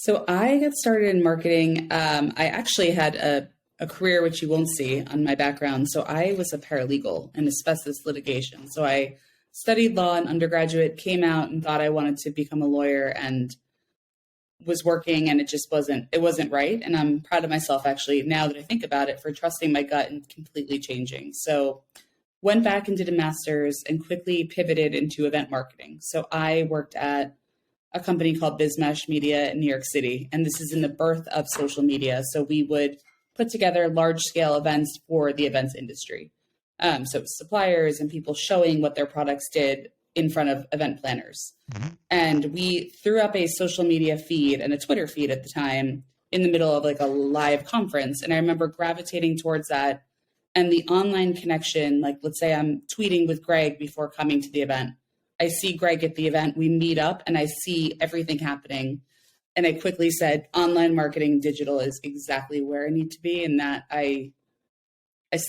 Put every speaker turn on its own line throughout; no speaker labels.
So I got started in marketing. I actually had a career which you won't see on my background. So I was a paralegal in asbestos litigation. So I studied law in undergraduate, came out and thought I wanted to become a lawyer and was working and it wasn't right. And I'm proud of myself actually now that I think about it for trusting my gut and completely changing. So went back and did a master's and quickly pivoted into event marketing. So I worked at a company called BizMesh Media in New York City. And this is in the birth of social media. So we would put together large scale events for the events industry. So suppliers and people showing what their products did in front of event planners. And we threw up a social media feed and a Twitter feed at the time in the middle of like a live conference. And I remember gravitating towards that and the online connection. Like, let's say I'm tweeting with Greg before coming to the event. I see Greg at the event, we meet up and I see everything happening. And I quickly said, online marketing digital is exactly where I need to be. And that I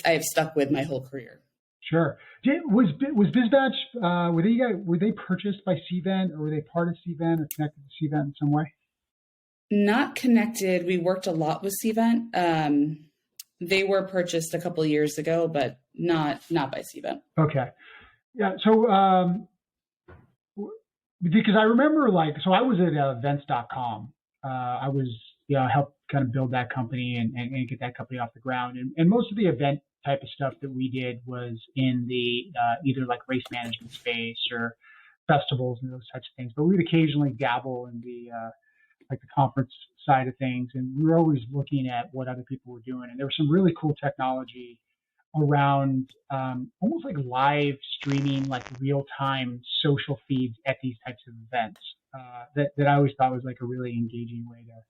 have stuck with my whole career.
Sure. Was BizBatch, were they purchased by Cvent, or were they part of Cvent or connected to Cvent in some way?
Not connected. We worked a lot with Cvent. They were purchased a couple of years ago, but not by Cvent.
Okay. Yeah. So, because I remember so I was at events.com. I was, helped kind of build that company and get that company off the ground. And most of the event type of stuff that we did was in the either like race management space or festivals and those types of things. But we'd occasionally dabble in the like the conference side of things. And we were always looking at what other people were doing. And there was some really cool technology around almost like live streaming, like real time social feeds at these types of events that I always thought was like a really engaging way to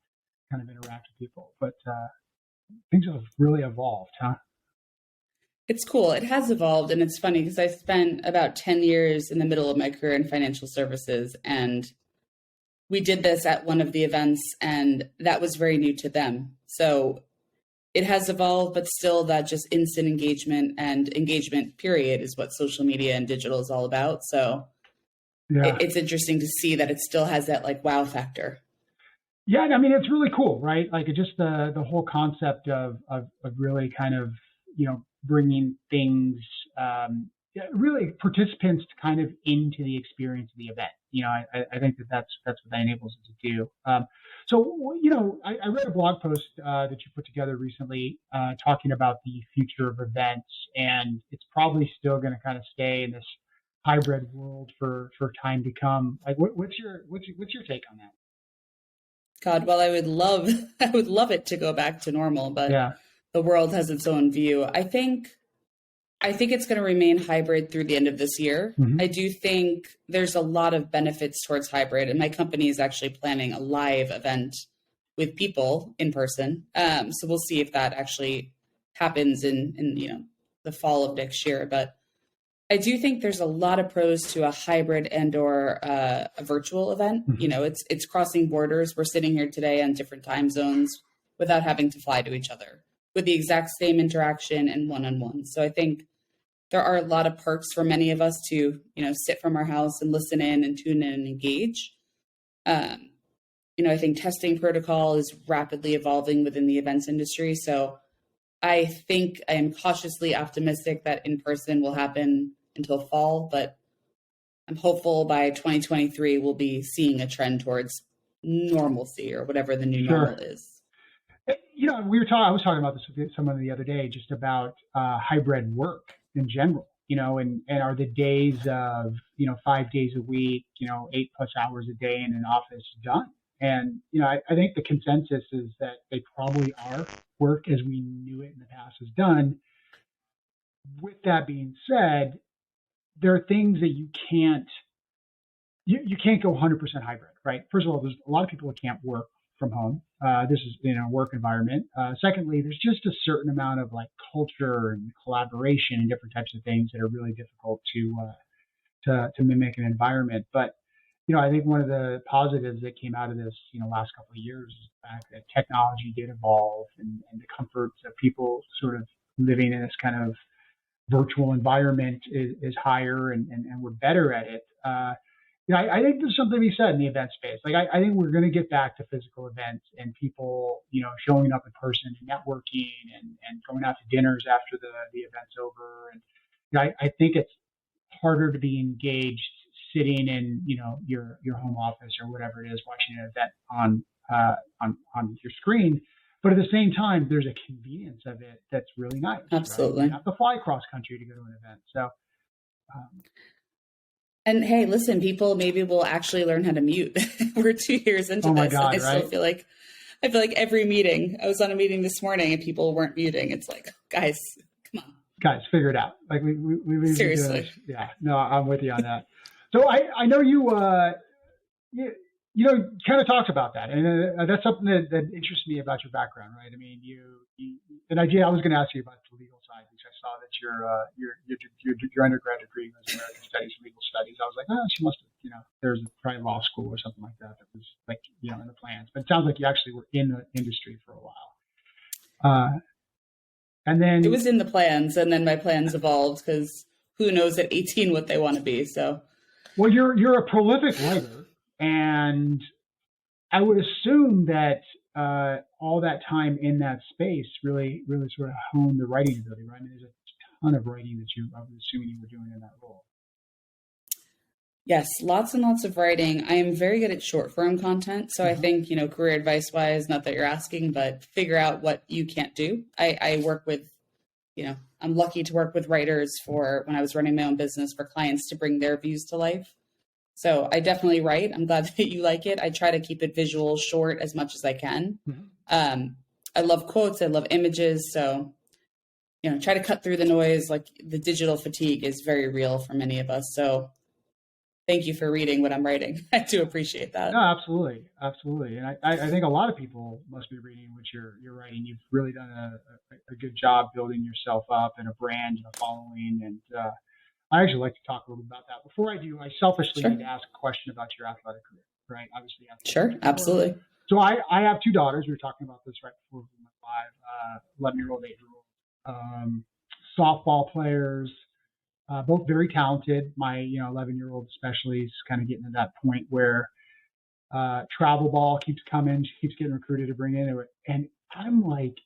kind of interact with people. But things have really evolved, huh?
It's cool. It has evolved. And it's funny because I spent about 10 years in the middle of my career in financial services. And we did this at one of the events and that was very new to them. So it has evolved, but still that just instant engagement and engagement period is what social media and digital is all about. So
yeah.
It's interesting to see that it still has that like wow factor.
Yeah. I mean, it's really cool, right? Like just the whole concept of really kind of, bringing things, really participants kind of into the experience of the event. I think that's what that enables us to do. So, I read a blog post that you put together recently talking about the future of events, and it's probably still going to kind of stay in this hybrid world for time to come. Like, what's your take on that?
God, well, I would love it to go back to normal, but
yeah.
The world has its own view. I think it's going to remain hybrid through the end of this year.
Mm-hmm.
I do think there's a lot of benefits towards hybrid, and my company is actually planning a live event with people in person. So we'll see if that actually happens in the fall of next year. But I do think there's a lot of pros to a hybrid and or a virtual event.
Mm-hmm.
It's crossing borders. We're sitting here today on different time zones without having to fly to each other, with the exact same interaction and one-on-one. So I think there are a lot of perks for many of us to, sit from our house and listen in and tune in and engage. I think testing protocol is rapidly evolving within the events industry. So I think I am cautiously optimistic that in-person will happen until fall, but I'm hopeful by 2023 we'll be seeing a trend towards normalcy or whatever the new normal is.
I was talking about this with someone the other day, just about hybrid work in general, and are the days of, 5 days a week, 8+ hours a day in an office done? And, I think the consensus is that they probably are. Work as we knew it in the past is done. With that being said, there are things that you can't go 100% hybrid, right? First of all, there's a lot of people that can't work from home. This is work environment. Secondly, there's just a certain amount of like culture and collaboration and different types of things that are really difficult to mimic an environment. But I think one of the positives that came out of this last couple of years is the fact that technology did evolve and the comforts of people sort of living in this kind of virtual environment is higher and we're better at it. Yeah, I think there's something to be said in the event space. Like, I think we're going to get back to physical events and people, showing up in person and networking and going out to dinners after the event's over. And I think it's harder to be engaged sitting in, your home office or whatever it is, watching an event on your screen. But at the same time, there's a convenience of it that's really nice.
Absolutely.
Right? You don't have to fly cross country to go to an event. So.
And hey, listen, people maybe will actually learn how to mute. We're 2 years into
my
this.
God,
and I feel like every meeting, I was on a meeting this morning and people weren't muting. It's like, guys, come on.
Guys, figure it out. Like we
Seriously.
Yeah, no, I'm with you on that. So I know you kind of talked about that, and that's something that interests me about your background, right? I mean, an idea I was going to ask you about the legal side, because I saw that your undergraduate degree was American Studies and Legal Studies. I was like, oh, she must have, there's probably law school or something like that was like, in the plans. But it sounds like you actually were in the industry for a while. And then
it was in the plans, and then my plans evolved because who knows at 18 what they want to be. So,
well, you're a prolific writer, and I would assume that all that time in that space really sort of honed the writing ability, right? I mean, there's a ton of writing that I was assuming you were doing in that role.
Yes, lots and lots of writing. I am very good at short form content. So I think, career advice wise, not that you're asking, but figure out what you can't do. I work with, I'm lucky to work with writers for when I was running my own business for clients to bring their views to life. So I definitely write. I'm glad that you like it. I try to keep it visual, short as much as I can. I love quotes. I love images. So, try to cut through the noise. Like the digital fatigue is very real for many of us. So thank you for reading what I'm writing. I do appreciate that.
No, absolutely. Absolutely. And I think a lot of people must be reading what you're writing. You've really done a good job building yourself up and a brand and a following. And I actually like to talk a little bit about that. Before I do, I selfishly need to ask a question about your athletic career, right? Obviously.
Sure, absolutely.
So I have two daughters. We were talking about this right before we went live, 11-year-old, 8-year-old, softball players, both very talented. My 11-year-old especially is kind of getting to that point where travel ball keeps coming. She keeps getting recruited to bring in. And I'm like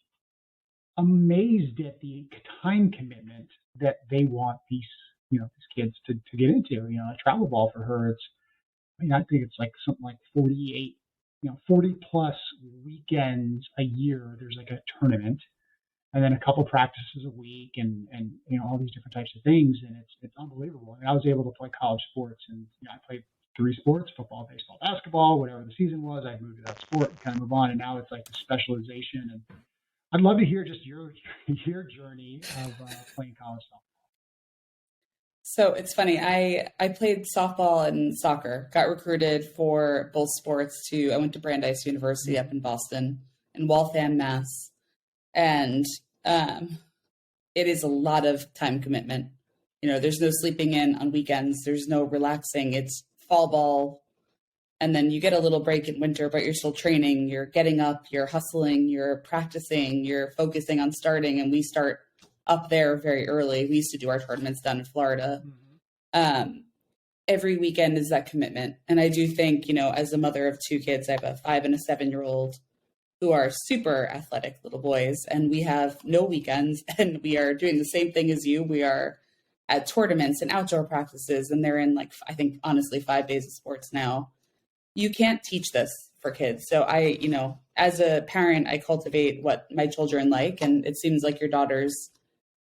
amazed at the time commitment that they want these kids to get into. A travel ball for her, I think it's like something like 48, 40 plus weekends a year. There's like a tournament, and then a couple practices a week, and all these different types of things, and it's unbelievable. I mean, I was able to play college sports, and I played 3 sports: football, baseball, basketball, whatever the season was. I'd move to that sport and kind of move on, and now it's like the specialization. And I'd love to hear just your journey of playing college softball.
So it's funny. I played softball and soccer, got recruited for both sports I went to Brandeis University up in Boston in Waltham, Mass. And it is a lot of time commitment. There's no sleeping in on weekends. There's no relaxing. It's fall ball. And then you get a little break in winter, but you're still training. You're getting up, you're hustling, you're practicing, you're focusing on starting. And we start up there very early. We used to do our tournaments down in Florida. Every weekend is that commitment. And I do think, as a mother of 2 kids, I have a 5 and a 7-year-old who are super athletic little boys, and we have no weekends, and we are doing the same thing as you. We are at tournaments and outdoor practices, and they're in I think honestly 5 days of sports now. You can't teach this for kids. So I, as a parent, I cultivate what my children like, and it seems like your daughter's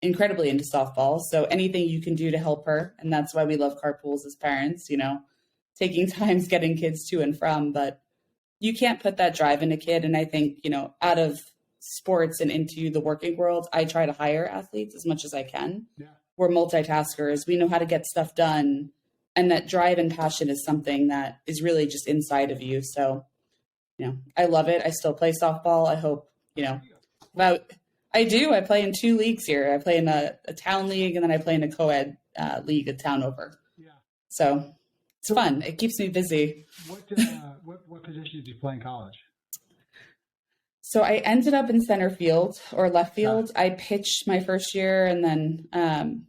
incredibly into softball. So anything you can do to help her. And that's why we love carpools as parents, taking times getting kids to and from, but you can't put that drive in a kid. And I think, out of sports and into the working world, I try to hire athletes as much as I can. Yeah. We're multitaskers. We know how to get stuff done. And that drive and passion is something that is really just inside of you. So, I love it. I still play softball. I hope, I do. I play in 2 leagues here. I play in a town league, and then I play in a co-ed league a town over. Yeah. So it's fun. It keeps me busy.
What position did you play in college?
So I ended up in center field or left field. I pitched my first year, and then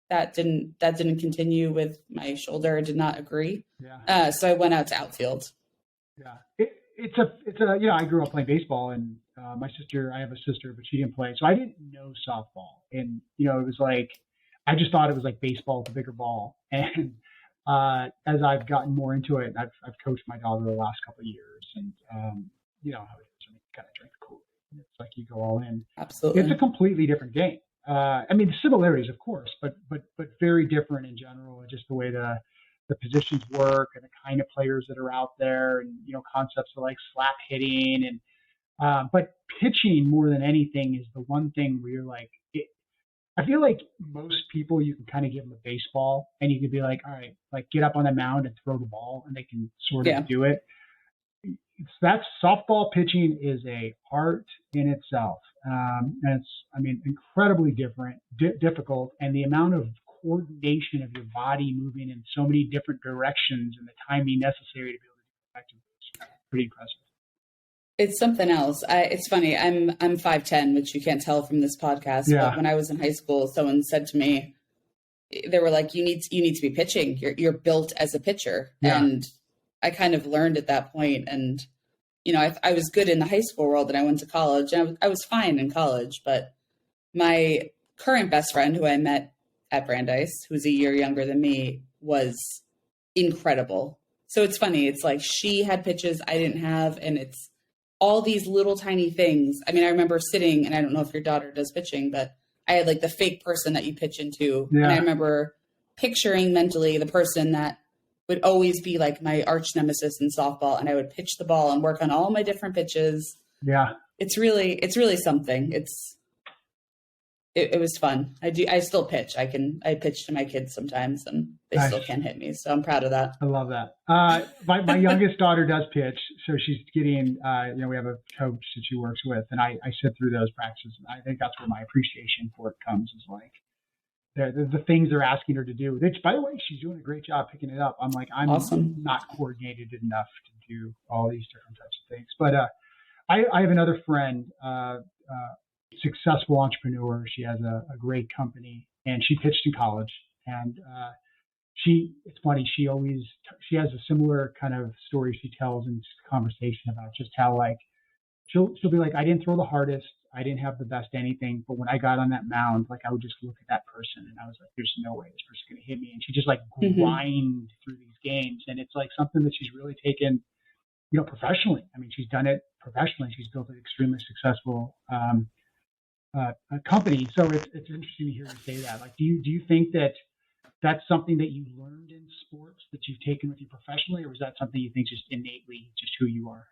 that didn't continue with my shoulder. I did not agree.
Yeah.
So I went out to outfield.
Yeah. It's a, I grew up playing baseball, and I have a sister, but she didn't play. So I didn't know softball. And, it was like, I just thought it was like baseball with a bigger ball. And as I've gotten more into it, I've coached my daughter the last couple of years, and, how it is, kind of drink the Kool-Aid. It's like you go all in.
Absolutely.
It's a completely different game. The similarities, of course, but very different in general, and just the way the positions work and the kind of players that are out there, and concepts of like slap hitting, and but pitching more than anything is the one thing where you're like, I feel like most people, you can kind of give them a baseball and you can be like, all right, like get up on the mound and throw the ball, and they can sort of do it. That's softball pitching is a art in itself. And it's, incredibly difficult, and the amount of coordination of your body moving in so many different directions and the timing necessary to be able to do it effectively is pretty impressive.
It's something else. It's funny. I'm 5'10", which you can't tell from this podcast.
Yeah.
But when I was in high school, someone said to me, they were like, you need to be pitching. You're built as a pitcher.
Yeah.
And I kind of learned at that point. And, I was good in the high school world, and I went to college, and I was fine in college. But my current best friend, who I met at Brandeis, who's a year younger than me, was incredible. So it's funny. It's like she had pitches I didn't have, and it's all these little tiny things. I remember sitting, and I don't know if your daughter does pitching, but I had like the fake person that you pitch into. Yeah. And I remember picturing mentally the person that would always be like my arch nemesis in softball, and I would pitch the ball and work on all my different pitches.
Yeah.
It's really something. It was fun. I still pitch. I pitch to my kids sometimes, and they still can't hit me. So I'm proud of that.
I love that. My youngest daughter does pitch. So she's getting, we have a coach that she works with, and I sit through those practices. And I think that's where my appreciation for it comes, is like the things they're asking her to do. Which, by the way, she's doing a great job picking it up. I'm like, I'm
awesome.
Not coordinated enough to do all these different types of things. But I have another friend, successful entrepreneur. She has a great company, and she pitched in college. And it's funny. She has a similar kind of story she tells in conversation about just how, like, she'll be like, I didn't throw the hardest, I didn't have the best anything, but when I got on that mound, like, I would just look at that person, and I was like, there's no way this person's going to hit me. And she just like grind through these games, and it's like something that she's really taken, professionally. She's done it professionally. She's built an extremely successful a company. So it's interesting to hear you say that. Like, do you think that that's something that you learned in sports that you've taken with you professionally, or is that something you think just innately just who you are?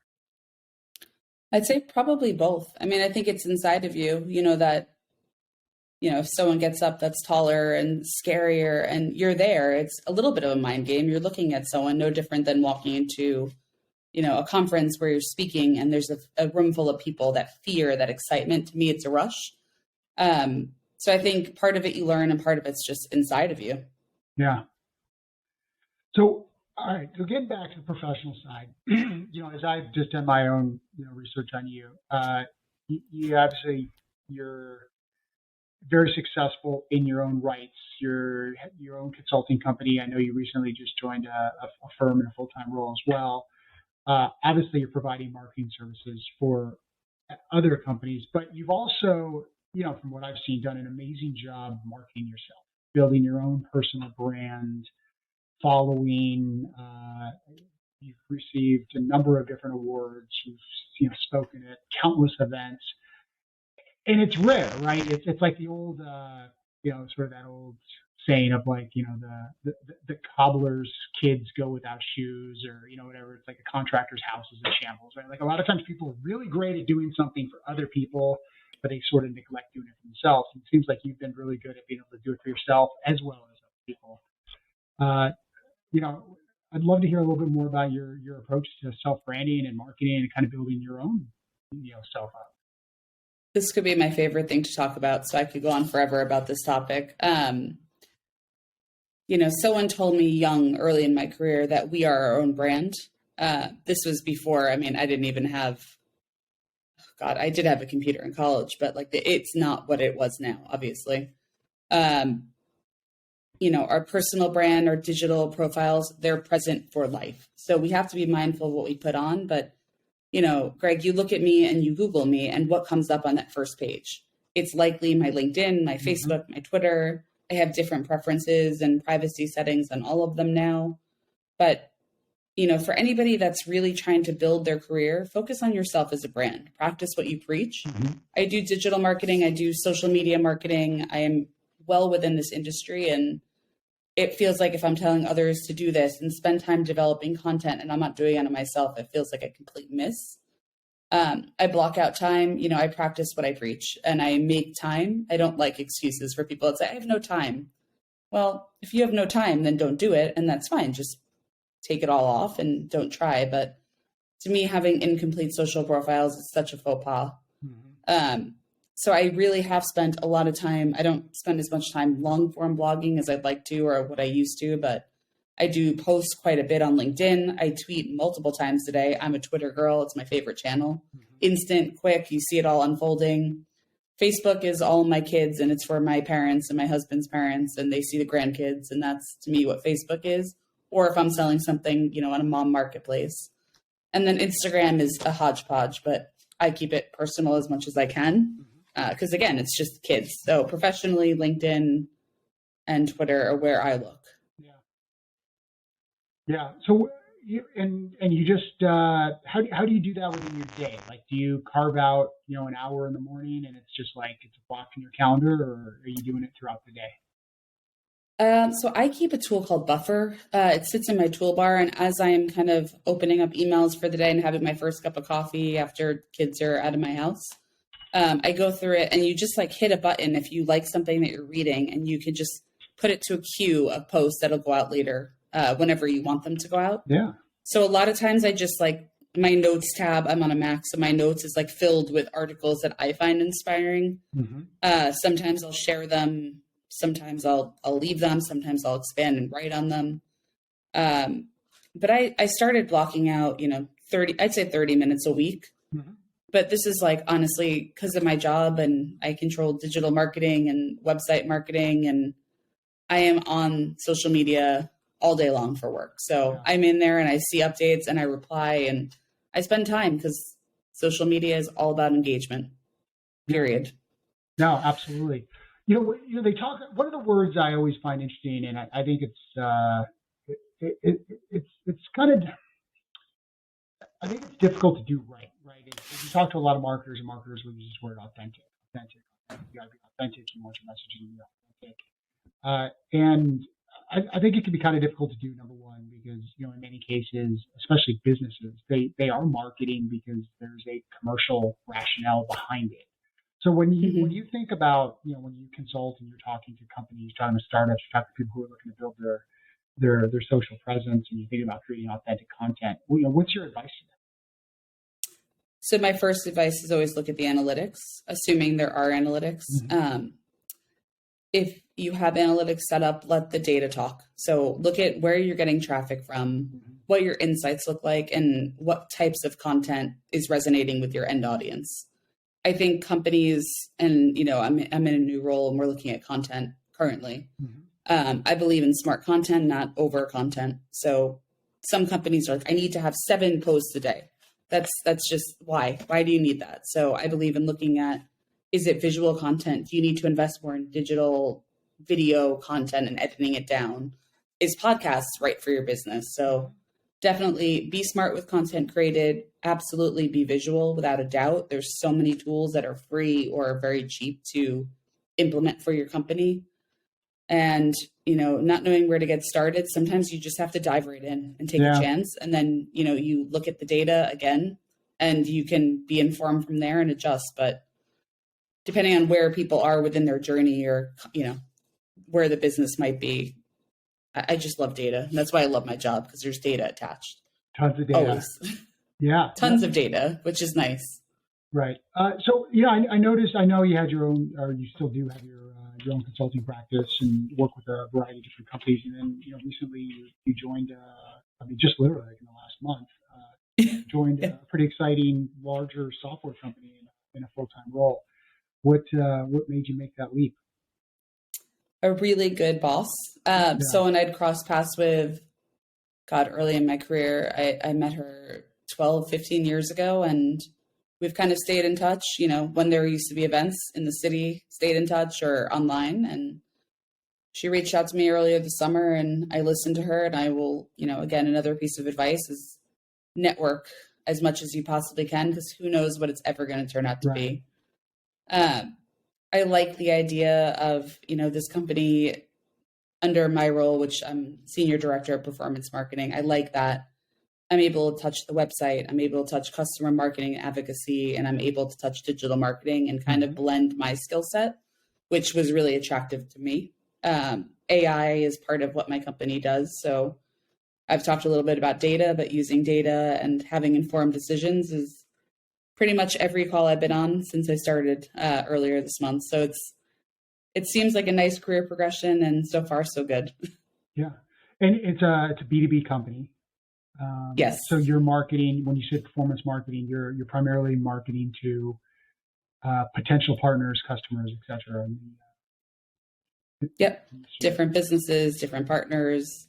I'd say probably both. I think it's inside of you, that, if someone gets up that's taller and scarier and you're there, it's a little bit of a mind game. You're looking at someone no different than walking into, a conference where you're speaking and there's a room full of people, that fear, that excitement. To me, it's a rush. So I think part of it you learn, and part of it's just inside of you.
Yeah. So, all right. So getting back to the professional side, as I've just done my own, research on you, you obviously, you're very successful in your own rights. You're your own consulting company. I know you recently just joined a firm in a full-time role as well. Obviously, you're providing marketing services for other companies, but you've also, from what I've seen, done an amazing job marketing yourself, building your own personal brand, following. You've received a number of different awards. You've spoken at countless events, and it's rare, right? It's like the old, sort of that old saying of like, the cobbler's kids go without shoes, or, whatever. It's like a contractor's house is in shambles, right? Like, a lot of times people are really great at doing something for other people, but they sort of neglect doing it for themselves. And it seems like you've been really good at being able to do it for yourself as well as other people. I'd love to hear a little bit more about your approach to self-branding and marketing and kind of building your own, self up.
This could be my favorite thing to talk about, so I could go on forever about this topic. Someone told me early in my career, that we are our own brand. This was before, I didn't even have, I did have a computer in college, but like it's not what it was now, obviously. our personal brand, our digital profiles, they're present for life. So we have to be mindful of what we put on. But, Greg, you look at me and you Google me, and what comes up on that first page? It's likely my LinkedIn, my Facebook, my Twitter. I have different preferences and privacy settings on all of them now. But, for anybody that's really trying to build their career, focus on yourself as a brand. Practice what you preach. I do digital marketing. I do social media marketing. I am well within this industry, and it feels like if I'm telling others to do this and spend time developing content and I'm not doing it myself, it feels like a complete miss. I block out time. I practice what I preach, and I make time. I don't like excuses for people that say, I have no time. Well, if you have no time, then don't do it. And that's fine. Just take it all off and don't try. But to me, having incomplete social profiles is such a faux pas. So I really have spent a lot of time. I don't spend as much time long form blogging as I'd like to, or what I used to, but I do post quite a bit on LinkedIn. I tweet multiple times a day. I'm a Twitter girl. It's my favorite channel. Instant, quick. You see it all unfolding. Facebook is all my kids, and it's for my parents and my husband's parents, and they see the grandkids. And that's, to me, what Facebook is. Or if I'm selling something, on a mom marketplace. And then Instagram is a hodgepodge, but I keep it personal as much as I can. Because again, it's just kids. So professionally, LinkedIn and Twitter are where I look.
Yeah. So you just how do you do that within your day? Like, do you carve out an hour in the morning and it's just like it's a block in your calendar, or are you doing it throughout the day?
So I keep a tool called Buffer. It sits in my toolbar, and as I am kind of opening up emails for the day and having my first cup of coffee after kids are out of my house, I go through it, and you just like hit a button if you like something that you're reading, and you can just put it to a queue of posts that'll go out later, whenever you want them to go out.
Yeah.
So a lot of times I just like my notes tab, I'm on a Mac, so my notes is like filled with articles that I find inspiring. Sometimes I'll share them. Sometimes I'll leave them. Sometimes I'll expand and write on them. But I started blocking out, 30 minutes a week. But this is like, honestly, because of my job, and I control digital marketing and website marketing, and I am on social media all day long for work. So I'm in there and I see updates and I reply and I spend time, because social media is all about engagement, period.
No, absolutely. They talk, one of the words I always find interesting, and I think it's kind of, I think it's difficult to do right? If you talk to a lot of marketers, and marketers will use this word authentic. You got to be authentic. You want your messaging to be authentic. And I think it can be kind of difficult to do, number one, because, in many cases, especially businesses, they are marketing because there's a commercial rationale behind it. So when you think about, when you consult and you're talking to companies, talking to startups, you're talking to people who are looking to build their social presence, and you think about creating authentic content, what's your advice to them?
So my first advice is always look at the analytics, assuming there are analytics. If you have analytics set up, let the data talk. So look at where you're getting traffic from, what your insights look like, and what types of content is resonating with your end audience. I think companies, and I'm in a new role and we're looking at content currently. I believe in smart content, not over content. So some companies are like, I need to have 7 posts a day. That's just why do you need that? So I believe in looking at, is it visual content? Do you need to invest more in digital video content and editing it down? Is podcasts right for your business? So definitely be smart with content created. Absolutely be visual, without a doubt. There's so many tools that are free or very cheap to implement for your company. And, not knowing where to get started, sometimes you just have to dive right in and take a chance. And then, you look at the data again, and you can be informed from there and adjust. But depending on where people are within their journey, or, where the business might be, I just love data. And that's why I love my job, because there's data attached.
Tons of data.
Always.
Yeah.
Tons of data, which is nice.
Right. So, I noticed, I know you had your own, or you still do have your own consulting practice and work with a variety of different companies. And then, recently you joined, just literally like in the last month, joined a pretty exciting, larger software company in a full-time role. What made you make that leap?
a really good boss. So when I'd cross paths with, God, early in my career, I met her 12, 15 years ago, and we've kind of stayed in touch, when there used to be events in the city, stayed in touch or online. And she reached out to me earlier this summer, and I listened to her. And I will, again, another piece of advice is network as much as you possibly can, because who knows what it's ever going to turn out to be. I like the idea of, this company under my role, which I'm senior director of performance marketing. I like that I'm able to touch the website. I'm able to touch customer marketing and advocacy, and I'm able to touch digital marketing and kind of blend my skill set, which was really attractive to me. AI is part of what my company does. So I've talked a little bit about data, but using data and having informed decisions is pretty much every call I've been on since I started earlier this month. So it seems like a nice career progression, and so far so good.
Yeah, and it's a B2B company.
Yes.
So you're marketing, when you say performance marketing, you're primarily marketing to potential partners, customers, etc.
Yep. Different businesses, different partners.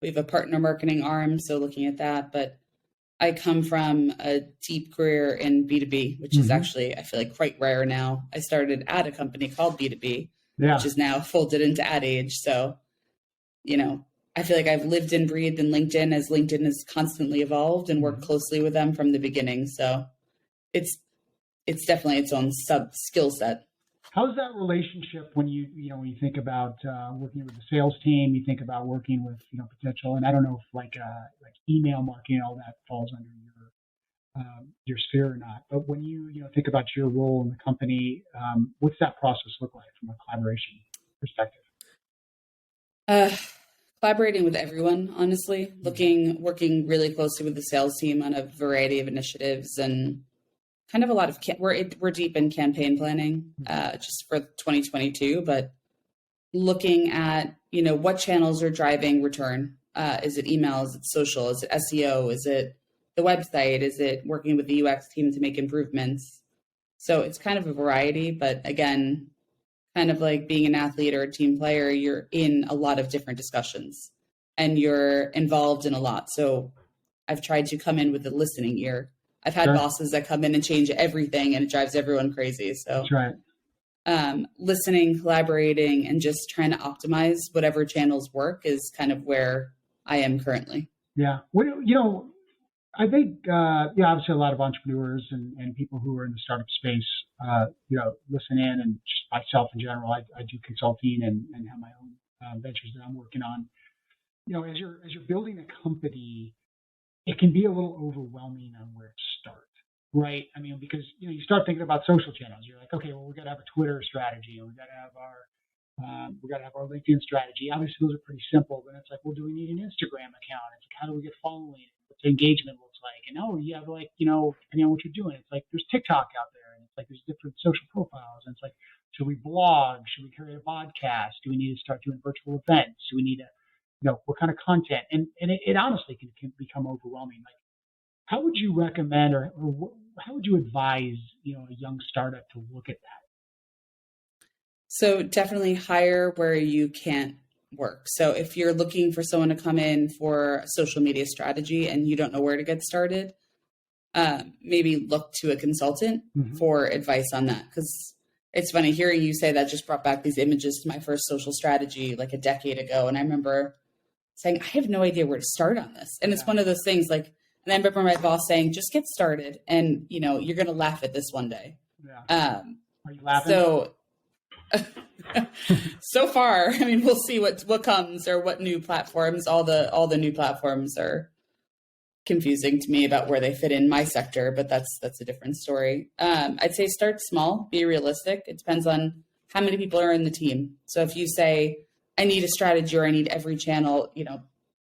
We have a partner marketing arm, so looking at that. But I come from a deep career in B2B, which is actually, I feel like, quite rare now. I started at a company called B2B, which is now folded into Ad Age. So, I feel like I've lived and breathed in LinkedIn as LinkedIn has constantly evolved, and worked closely with them from the beginning. So it's definitely its own sub skill set.
How's that relationship when you think about working with the sales team, you think about working with, potential, and I don't know if like email marketing, all that falls under your sphere or not, but when you think about your role in the company, what's that process look like from a collaboration perspective?
Collaborating with everyone, honestly, working really closely with the sales team on a variety of initiatives, and kind of a lot of, we're deep in campaign planning, just for 2022, but looking at, what channels are driving return. Is it email? Is it social? Is it SEO? Is it the website? Is it working with the UX team to make improvements? So it's kind of a variety, but again, kind of like being an athlete or a team player, you're in a lot of different discussions and you're involved in a lot. So I've tried to come in with a listening ear. I've had bosses that come in and change everything, and it drives everyone crazy. So
that's right.
Listening, collaborating, and just trying to optimize whatever channels work is kind of where I am currently.
Yeah. I think, obviously a lot of entrepreneurs and people who are in the startup space, listen in, and just myself in general, I do consulting and have my own ventures that I'm working on. As you're building a company, it can be a little overwhelming on where to start, right? I mean, because, you start thinking about social channels. You're like, okay, well, we got to have a Twitter strategy, and we got to have our LinkedIn strategy. Obviously, those are pretty simple. But it's like, well, do we need an Instagram account? It's like, how do we get following? What's engagement looks like? And you have depending on what you're doing, it's like there's TikTok out there, and it's like there's different social profiles, and it's like, should we blog? Should we create a podcast? Do we need to start doing virtual events? Do we need to, what kind of content? And it honestly can become overwhelming. Like, how would you recommend, or how would you advise, a young startup to look at that?
So definitely hire where you can't work. So if you're looking for someone to come in for a social media strategy and you don't know where to get started, maybe look to a consultant for advice on that. Because it's funny, hearing you say that just brought back these images to my first social strategy like a decade ago. And I remember saying, I have no idea where to start on this. And it's one of those things like, and I remember my boss saying, just get started, and you're going to laugh at this one day.
Yeah. Are you laughing?
So far, I mean, we'll see what comes, or what new platforms. All the new platforms are confusing to me about where they fit in my sector, but that's a different story. I'd say start small, be realistic. It depends on how many people are in the team. So if you say, I need a strategy, or I need every channel,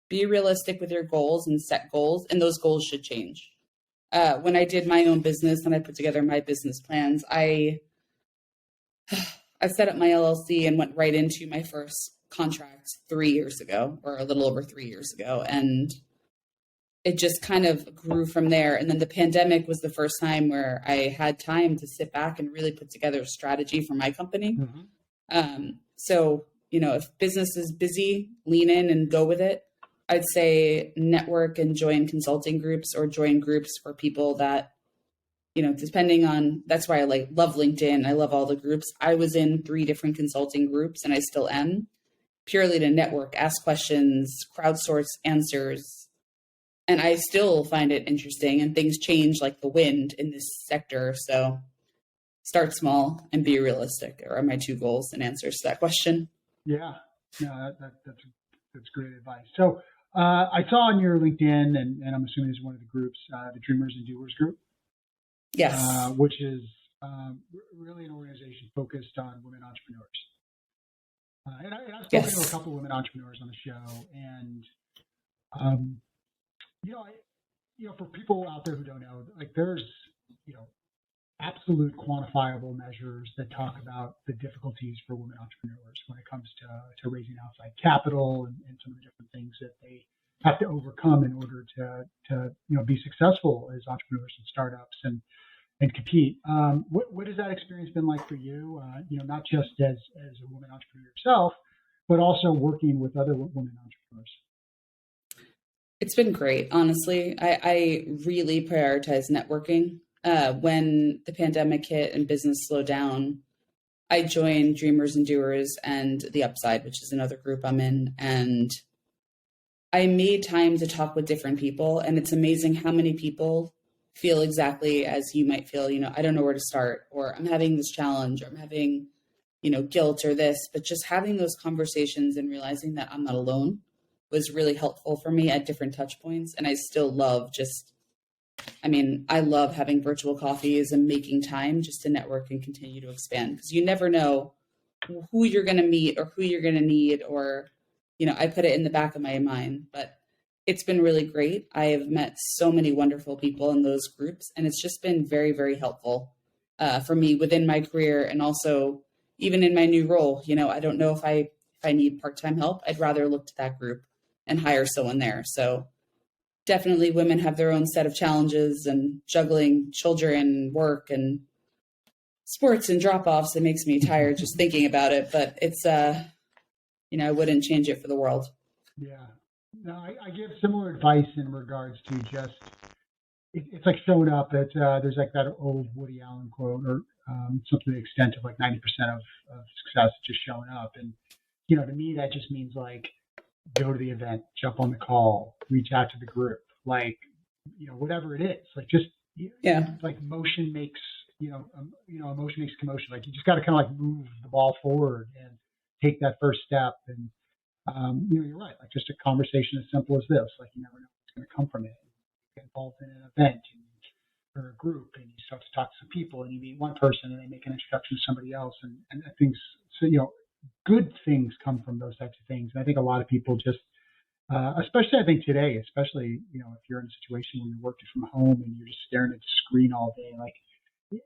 be realistic with your goals and set goals, and those goals should change. When I did my own business and I put together my business plans, I set up my LLC and went right into my first contract 3 years ago, or a little over 3 years ago. And it just kind of grew from there. And then the pandemic was the first time where I had time to sit back and really put together a strategy for my company. So if business is busy, lean in and go with it. I'd say network and join consulting groups or join groups for people that, depending on, that's why I love LinkedIn. I love all the groups. I was in 3 different consulting groups and I still am, purely to network, ask questions, crowdsource answers. And I still find it interesting, and things change like the wind in this sector. So start small and be realistic are my 2 goals and answers to that question.
Yeah, no, that's great advice. So I saw on your LinkedIn, and I'm assuming it's one of the groups, the Dreamers and Doers group.
Yes.
Which is really an organization focused on women entrepreneurs. And I've spoken to a couple of women entrepreneurs on the show, and for people out there who don't know, like there's absolute quantifiable measures that talk about the difficulties for women entrepreneurs when it comes to raising outside capital and some of the different things that they have to overcome in order to be successful as entrepreneurs and startups and compete. What has that experience been like for you? Not just as a woman entrepreneur yourself, but also working with other women entrepreneurs.
It's been great, honestly. I really prioritize networking. When the pandemic hit and business slowed down, I joined Dreamers and Doers and The Upside, which is another group I'm in. And I made time to talk with different people. And it's amazing how many people feel exactly as you might feel. I don't know where to start, or I'm having this challenge, or I'm having, guilt or this. But just having those conversations and realizing that I'm not alone was really helpful for me at different touch points. And I still love I love having virtual coffees and making time just to network and continue to expand, because you never know who you're going to meet or who you're going to need, or, I put it in the back of my mind, but it's been really great. I have met so many wonderful people in those groups, and it's just been very, very helpful for me within my career. And also even in my new role, I don't know if I need part-time help, I'd rather look to that group and hire someone there. So definitely women have their own set of challenges, and juggling children, work, and sports and drop-offs. It makes me tired just thinking about it, but it's, I wouldn't change it for the world.
Yeah. No, I give similar advice in regards to just, it's like showing up at, there's like that old Woody Allen quote, or something to the extent of like 90% of success just showing up. And, to me, that just means like, go to the event, jump on the call, reach out to the group, like, whatever it is, like just, like motion makes, emotion makes commotion. Like you just got to kind of like move the ball forward and take that first step. And, you're right. Like just a conversation as simple as this, like you never know what's going to come from it. You get involved in an event or a group, and you start to talk to some people, and you meet one person and they make an introduction to somebody else, and things, so, good things come from those types of things. And I think a lot of people just, especially I think today, especially, if you're in a situation where you're working from home and you're just staring at the screen all day, like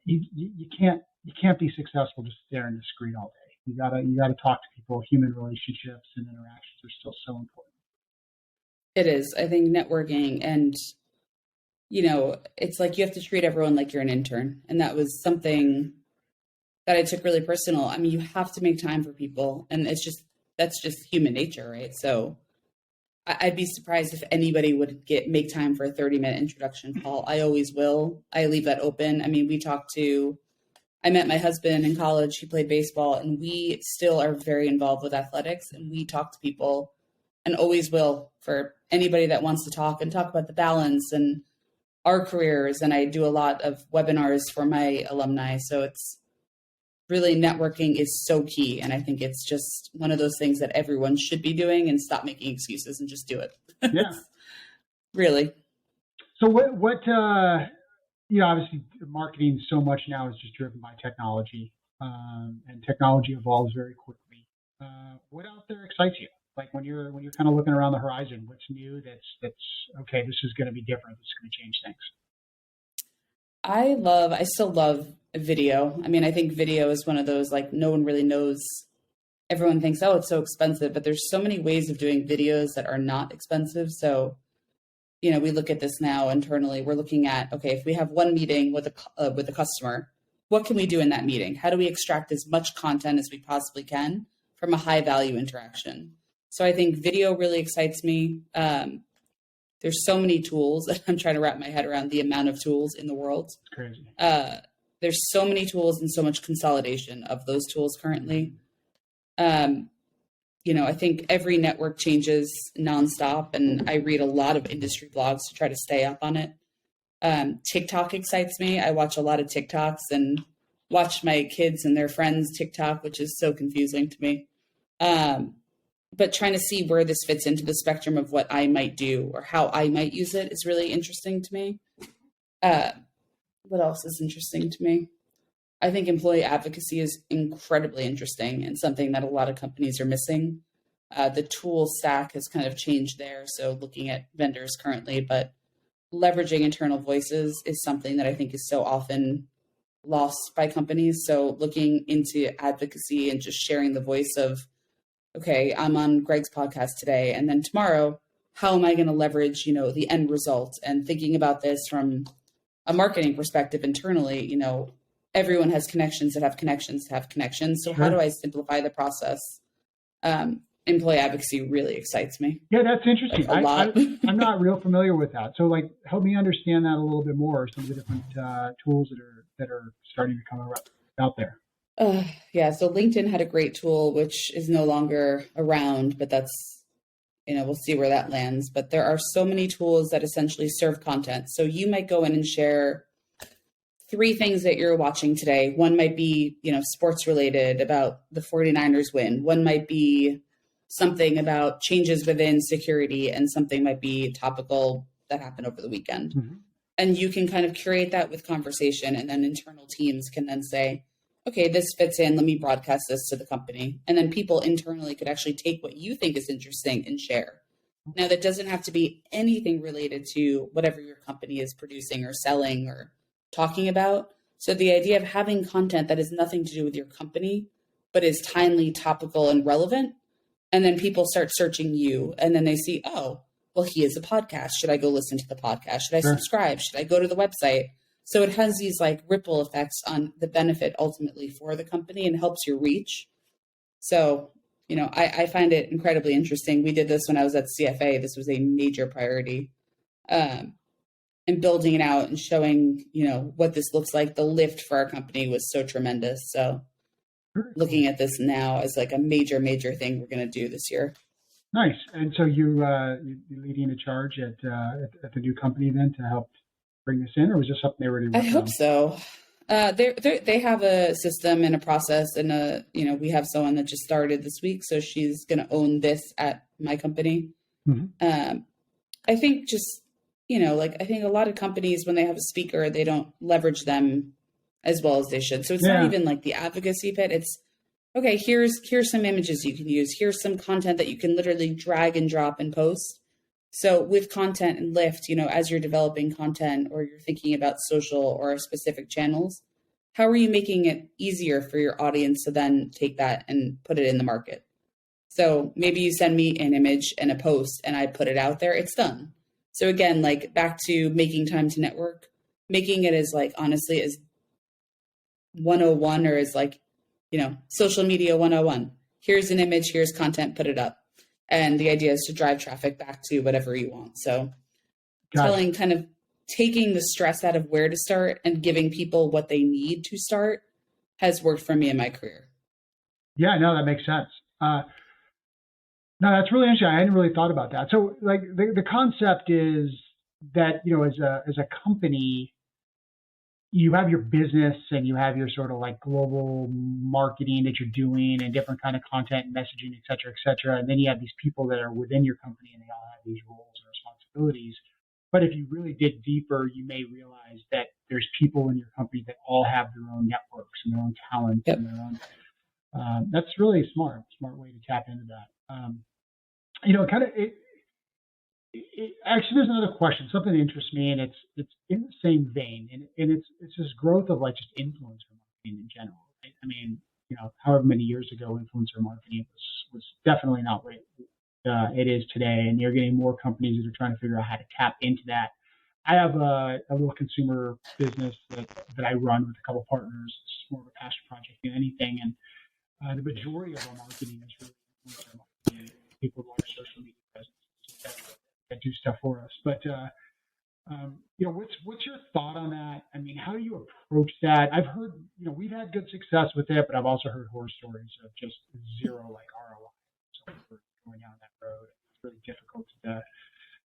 you can't be successful just staring at the screen all day. You gotta talk to people. Human relationships and interactions are still so important.
It is. I think networking, and, it's like you have to treat everyone like you're an intern. And that was something that I took really personal. You have to make time for people, and that's just human nature, right? So I'd be surprised if anybody would make time for a 30-minute introduction call. I always will. I leave that open. I met my husband in college. He played baseball, and we still are very involved with athletics, and we talk to people, and always will, for anybody that wants to talk about the balance and our careers. And I do a lot of webinars for my alumni. So it's really, networking is so key. And I think it's just one of those things that everyone should be doing, and stop making excuses and just do it.
Yeah.
Really.
So what obviously marketing so much now is just driven by technology, and technology evolves very quickly. What out there excites you? Like when you're kind of looking around the horizon, what's new that's okay, this is going to be different, this is going to change things?
I still love video. I think video is one of those, like, no one really knows. Everyone thinks, oh, it's so expensive, but there's so many ways of doing videos that are not expensive. So, we look at this now internally. We're looking at, okay, if we have one meeting with a customer, what can we do in that meeting? How do we extract as much content as we possibly can from a high value interaction. So I think video really excites me. There's so many tools that I'm trying to wrap my head around the amount of tools in the world.
It's crazy.
There's so many tools and so much consolidation of those tools currently. I think every network changes nonstop, and I read a lot of industry blogs to try to stay up on it. TikTok excites me. I watch a lot of TikToks and watch my kids and their friends TikTok, which is so confusing to me. But trying to see where this fits into the spectrum of what I might do or how I might use it is really interesting to me. What else is interesting to me? I think employee advocacy is incredibly interesting and something that a lot of companies are missing. The tool stack has kind of changed there. So looking at vendors currently, but leveraging internal voices is something that I think is so often lost by companies. So looking into advocacy and just sharing the voice of, okay, I'm on Greg's podcast today, and then tomorrow, how am I going to leverage, the end result? And thinking about this from a marketing perspective internally, everyone has connections that have connections to have connections. So
Sure.
how do I simplify the process? Employee advocacy really excites me.
Yeah, that's interesting.
Like, a lot.
I'm not real familiar with that. So help me understand that a little bit more, some of the different tools that are starting to come out there.
So LinkedIn had a great tool, which is no longer around, but that's, we'll see where that lands. But there are so many tools that essentially serve content. So you might go in and share 3 things that you're watching today. One might be, sports related about the 49ers win. One might be something about changes within security, and something might be topical that happened over the weekend.
Mm-hmm.
And you can kind of curate that with conversation, and then internal teams can then say, okay, this fits in, let me broadcast this to the company. And then people internally could actually take what you think is interesting and share. Now, that doesn't have to be anything related to whatever your company is producing or selling or talking about. So the idea of having content that has nothing to do with your company, but is timely, topical, and relevant. And then people start searching you, and then they see, oh, well, he has a podcast. Should I go listen to the podcast? Should I subscribe? Should I go to the website? So it has these ripple effects on the benefit ultimately for the company and helps your reach. So, I find it incredibly interesting. We did this when I was at CFA. This was a major priority. And building it out and showing, what this looks like. The lift for our company was so tremendous. So looking at this now as a major, major thing we're going to do this year.
Nice. And so you're leading a charge at the new company then to help bring this in, or was this something they already worked on?
I hope so. They have a system and a process, and we have someone that just started this week, so she's going to own this at my company. Mm-hmm. I think just, I think a lot of companies, when they have a speaker, they don't leverage them as well as they should. So it's not even the advocacy bit. It's, okay, here's some images you can use. Here's some content that you can literally drag and drop and post. So with content and lift, as you're developing content or you're thinking about social or specific channels, how are you making it easier for your audience to then take that and put it in the market? So maybe you send me an image and a post and I put it out there, it's done. So again, back to making time to network, making it as honestly as 101 or as social media 101. Here's an image, here's content, put it up. And the idea is to drive traffic back to whatever you want. So taking the stress out of where to start and giving people what they need to start has worked for me in my career.
Yeah, no, that makes sense. No, that's really interesting. I hadn't really thought about that. So the concept is that, as a company, you have your business and you have your sort of global marketing that you're doing and different kind of content and messaging, et cetera, et cetera. And then you have these people that are within your company and they all have these roles and responsibilities. But if you really dig deeper, you may realize that there's people in your company that all have their own networks and their own talents and their own. That's really a smart way to tap into that. Actually, there's another question, something that interests me, and it's in the same vein, and it's this growth of just influencer marketing in general. Right? I mean, however many years ago, influencer marketing was definitely not what it is today, and you're getting more companies that are trying to figure out how to tap into that. I have a little consumer business that I run with a couple partners. It's more of a passion project than anything, and The majority of our marketing is really influencer marketing, people who are social media presence that do stuff for us. But what's your thought on that? I mean, how do you approach that? I've heard, we've had good success with it, but I've also heard horror stories of just zero like ROI. So we're going down that road. It's really difficult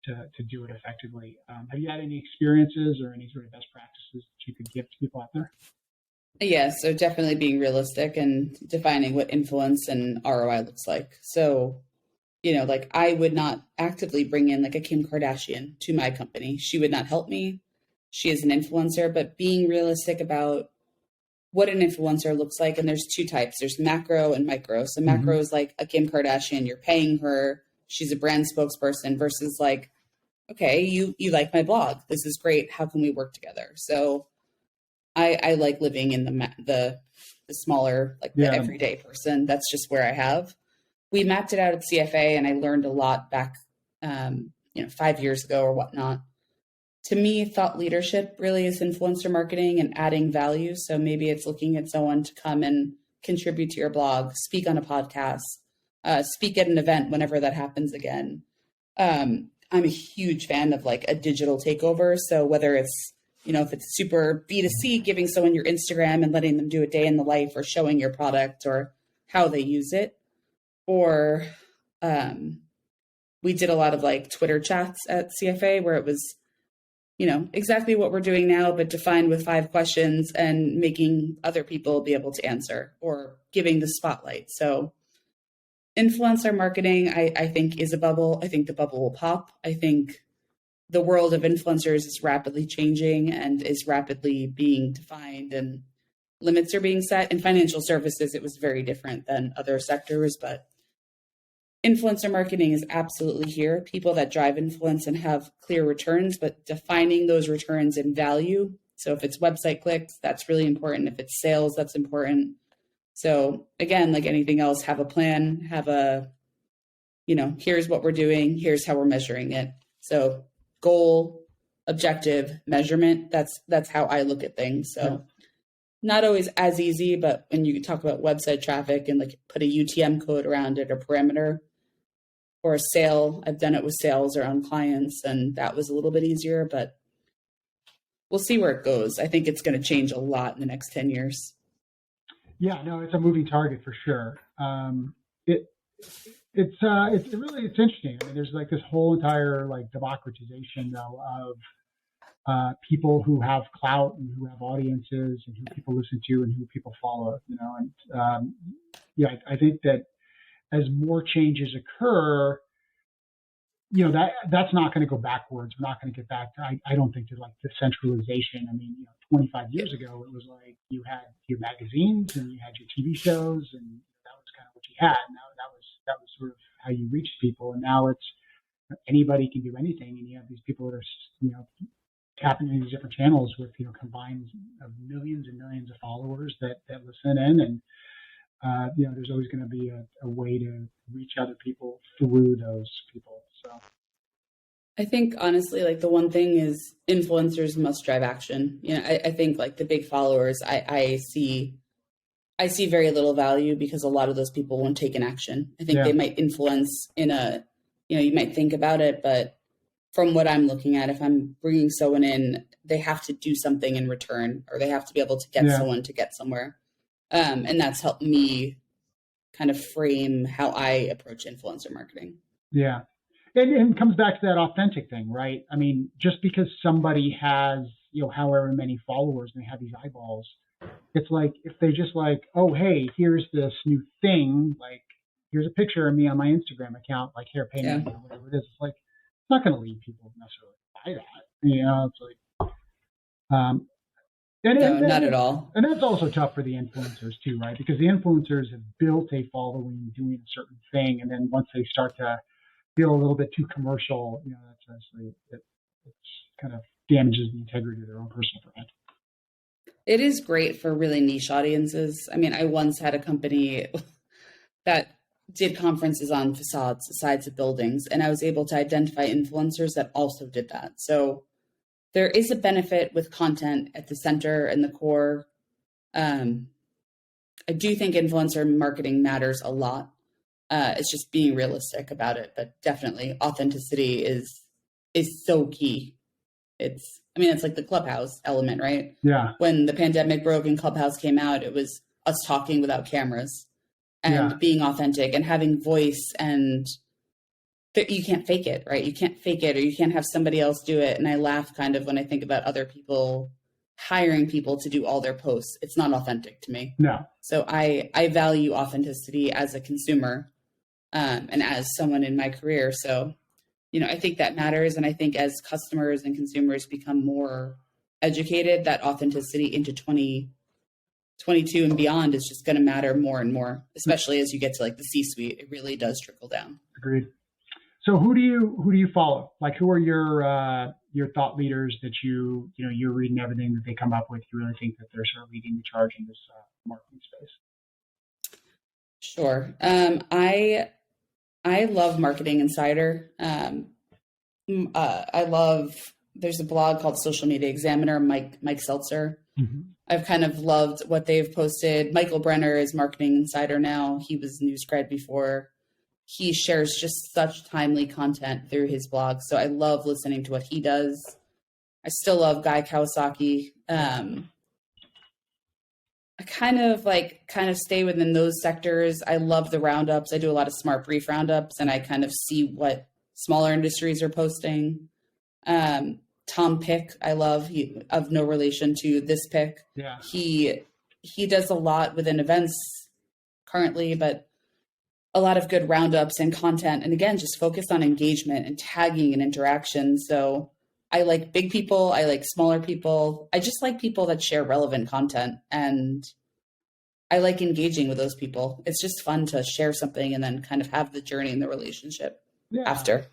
to do it effectively. Have you had any experiences or any sort of best practices that you could give to people out there?
Yeah, so definitely being realistic and defining what influence and ROI looks like. So, like I would not actively bring in like a Kim Kardashian to my company. She would not help me. She is an influencer, but being realistic about what an influencer looks like. And there's two types. There's macro and micro. So macro is like a Kim Kardashian, you're paying her, she's a brand spokesperson, versus like, okay, you like my blog. This is great. How can we work together? So I like living in the smaller, like the everyday person. That's just where I have. We mapped it out at CFA, and I learned a lot back, 5 years ago or whatnot. To me, thought leadership really is influencer marketing and adding value. So maybe it's looking at someone to come and contribute to your blog, speak on a podcast, speak at an event whenever that happens again. I'm a huge fan of like a digital takeover. So whether it's, if it's super B2C, giving someone your Instagram and letting them do a day in the life or showing your product or how they use it. Or we did a lot of like Twitter chats at CFA where it was, exactly what we're doing now, but defined with 5 questions and making other people be able to answer or giving the spotlight. So influencer marketing, I think, is a bubble. I think the bubble will pop. I think the world of influencers is rapidly changing and is rapidly being defined, and limits are being set. In financial services, it was very different than other sectors, but influencer marketing is absolutely here. People that drive influence and have clear returns, but defining those returns in value. So if it's website clicks, that's really important. If it's sales, that's important. So again, like anything else, have a plan, have a, here's what we're doing, here's how we're measuring it. So goal, objective, measurement, that's how I look at things. So not always as easy, but when you talk about website traffic and like put a UTM code around it or parameter, or a sale, I've done it with sales or on clients, and that was a little bit easier, but we'll see where it goes. I think it's going to change a lot in the next 10 years.
Yeah, no, it's a moving target for sure. It's interesting. I mean, there's like this whole entire like democratization though of people who have clout and who have audiences and who people listen to and who people follow. And I think that as more changes occur, that's not going to go backwards. We're not going to get back to, I don't think, to like the centralization. I mean, 25 years ago, it was like you had your magazines and you had your TV shows, and that was kind of what you had. And that was sort of how you reached people. And now it's anybody can do anything, and you have these people that are, tapping into these different channels with, combined of millions and millions of followers that listen in, and there's always going to be a way to reach other people through those people. So
I think honestly, like the one thing is influencers must drive action. I think like the big followers, I see very little value because a lot of those people won't take an action. I think they might influence in a, you might think about it, but from what I'm looking at, if I'm bringing someone in, they have to do something in return, or they have to be able to get someone to get somewhere. And that's helped me kind of frame how I approach influencer marketing.
Yeah. And it comes back to that authentic thing, right? I mean, just because somebody has, however many followers and they have these eyeballs, it's like, if they just like, oh, hey, here's this new thing, like, here's a picture of me on my Instagram account, like hair painting or whatever it is. It's like, it's not going to lead people necessarily to buy that. It's like,
not at all.
And that's also tough for the influencers too, right? Because the influencers have built a following doing a certain thing, and then once they start to feel a little bit too commercial, that's actually it kind of damages the integrity of their own personal brand.
It is great for really niche audiences. I mean, I once had a company that did conferences on facades, the sides of buildings, and I was able to identify influencers that also did that. So there is a benefit with content at the center and the core. I do think influencer marketing matters a lot. It's just being realistic about it, but definitely authenticity is so key. It's like the Clubhouse element, right?
Yeah.
When the pandemic broke and Clubhouse came out, it was us talking without cameras and being authentic and having voice, and you can't fake it, right? You can't fake it, or you can't have somebody else do it. And I laugh kind of when I think about other people hiring people to do all their posts. It's not authentic to me.
No.
So I value authenticity as a consumer, and as someone in my career. So, I think that matters. And I think as customers and consumers become more educated, that authenticity into 2022 and beyond is just going to matter more and more, especially as you get to like the C-suite. It really does trickle down.
Agreed. So who do you follow? Like, who are your thought leaders that you're reading everything that they come up with? You really think that they're sort of leading the charge in this marketing space?
Sure. I love Marketing Insider. There's a blog called Social Media Examiner, Mike Seltzer.
Mm-hmm.
I've kind of loved what they've posted. Michael Brenner is Marketing Insider now. He was NewsGrad before. He shares just such timely content through his blog. So I love listening to what he does. I still love Guy Kawasaki. I kind of stay within those sectors. I love the roundups. I do a lot of Smart Brief roundups, and I kind of see what smaller industries are posting. Tom Pick, I love. He of no relation to this pick.
Yeah.
He does a lot within events currently, but a lot of good roundups and content. And again, just focused on engagement and tagging and interaction. So I like big people. I like smaller people. I just like people that share relevant content, and I like engaging with those people. It's just fun to share something and then kind of have the journey in the relationship after.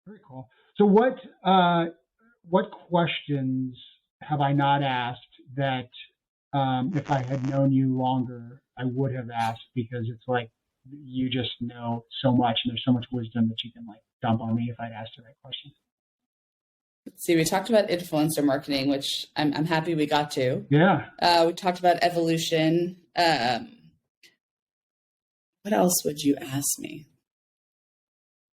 Very cool. So what questions have I not asked that if I had known you longer, I would have asked, because it's like you just know so much and there's so much wisdom that you can like dump on me if I'd asked the right question.
Let's see, we talked about influencer marketing, which I'm happy we got to.
Yeah.
We talked about evolution. What else would you ask me?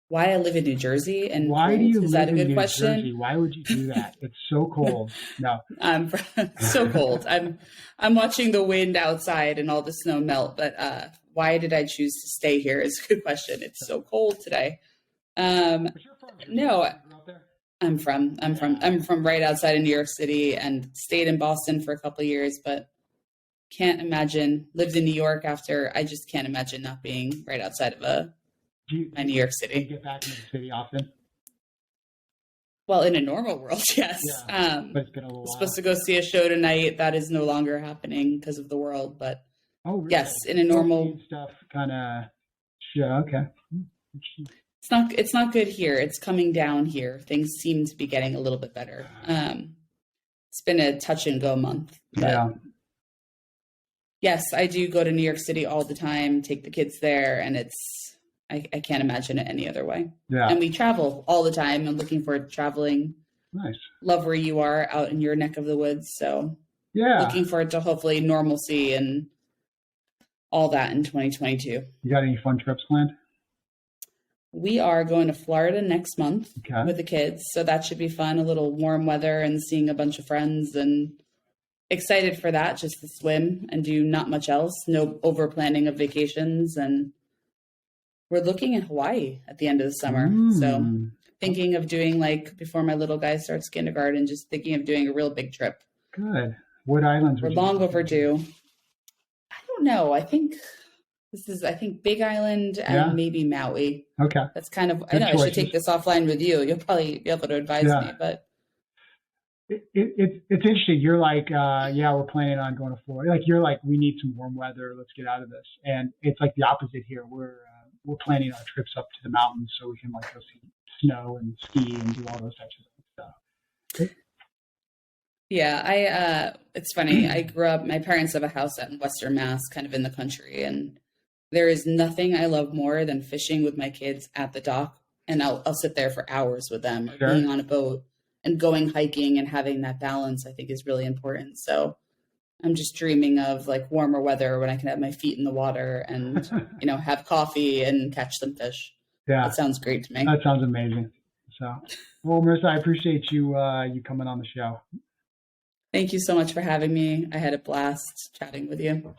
Why I live in New Jersey and
why do you
is
live
that a good
in New
question?
Jersey? Why would you do that? It's so cold. No.
So cold. I'm watching the wind outside and all the snow melt, but why did I choose to stay here is a good question. It's so cold today. No, I'm from right outside of New York City and stayed in Boston for a couple of years, but can't imagine, lived in New York after. I just can't imagine not being right outside of New York City.
Do you get back into the city often?
Well, in a normal world, yes.
Yeah, but it's been a little while.
Supposed to go see a show tonight. That is no longer happening because of the world, but
really?
Yes, in a normal
stuff kind of. Yeah, okay.
It's not good here. It's coming down here. Things seem to be getting a little bit better. It's been a touch and go month.
Yeah.
Yes, I do go to New York City all the time, take the kids there, and I can't imagine it any other way.
Yeah.
And we travel all the time. I'm looking forward to traveling.
Nice.
Love where you are out in your neck of the woods. So
yeah,
looking forward to hopefully normalcy and all that in 2022.
You got any fun trips planned?
We are going to Florida next month
Okay.
with the kids. So that should be fun. A little warm weather and seeing a bunch of friends, and excited for that, just to swim and do not much else. No over planning of vacations. And we're looking at Hawaii at the end of the summer. So thinking of doing, like, before my little guy starts kindergarten, just thinking of doing a real big trip.
Good. What islands?
We're long overdue. I don't know. I think Big Island and maybe Maui.
Okay.
That's kind of,
Good
I know
choices.
I should take this offline with you. You'll probably be able to advise me, but.
It's interesting. You're like, we're planning on going to Florida. Like, you're like, we need some warm weather. Let's get out of this. And it's like the opposite here. We're planning our trips up to the mountains so we can like go see snow and ski and do all those types of stuff.
Yeah, it's funny. I grew up, my parents have a house out in Western Mass, kind of in the country, and there is nothing I love more than fishing with my kids at the dock. And I'll sit there for hours with them, or being on a boat and going hiking and having that balance, I think, is really important. So I'm just dreaming of like warmer weather when I can have my feet in the water and, have coffee and catch some fish.
Yeah,
That sounds great to me.
that sounds amazing. So, well, Marissa, I appreciate you coming on the show.
Thank you so much for having me. I had a blast chatting with you.